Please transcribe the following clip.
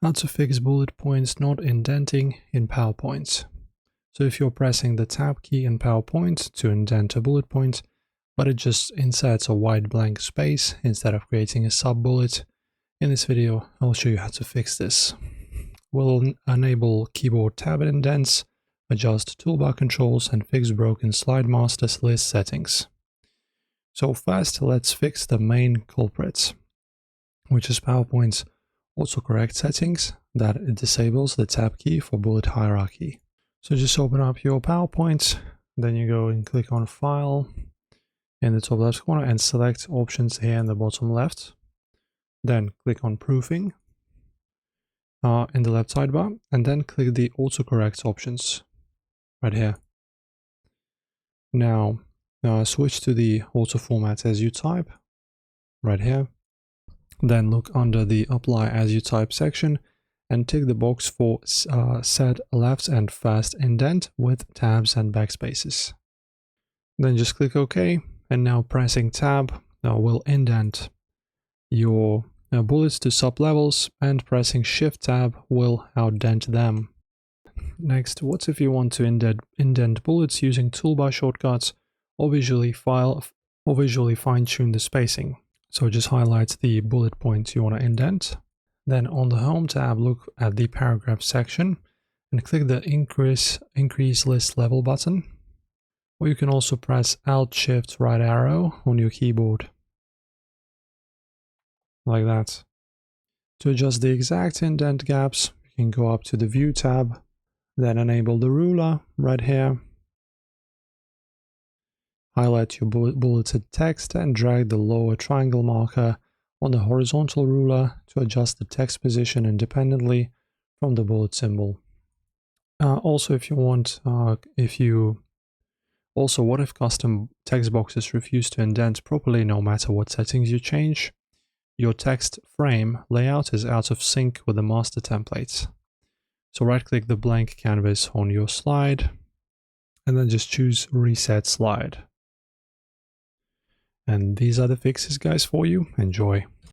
How to fix bullet points not indenting in PowerPoint. So if you're pressing the Tab key in PowerPoint to indent a bullet point, but it just inserts a white blank space instead of creating a sub-bullet, in this video I'll show you how to fix this. We'll enable keyboard tab indents, adjust toolbar controls, and fix broken slide masters list settings. So first, let's fix the main culprit, which is PowerPoint's autocorrect settings that it disables the tab key for bullet hierarchy. So just open up your PowerPoint, then you go and click on File in the top left corner and select Options here in the bottom left. Then click on Proofing in the left sidebar, and then click the autocorrect options right here. Now switch to the auto format as you type right here. Then look under the Apply as you type section and tick the box for Set Left and Fast Indent with tabs and backspaces. Then just click OK, and now pressing Tab will indent your bullets to sub-levels, and pressing Shift Tab will outdent them. Next, what if you want to indent bullets using toolbar shortcuts or visually fine-tune the spacing? So just highlight the bullet point you want to indent. Then on the Home tab, look at the Paragraph section and click the Increase List Level button. Or you can also press Alt-Shift-Right arrow on your keyboard. Like that. To adjust the exact indent gaps, you can go up to the View tab, then enable the ruler right here. Highlight your bulleted text and drag the lower triangle marker on the horizontal ruler to adjust the text position independently from the bullet symbol. Also, if you want, what if custom text boxes refuse to indent properly no matter what settings you change? Your text frame layout is out of sync with the master templates. So right-click the blank canvas on your slide, and then just choose Reset Slide. And these are the fixes, guys, for you. Enjoy.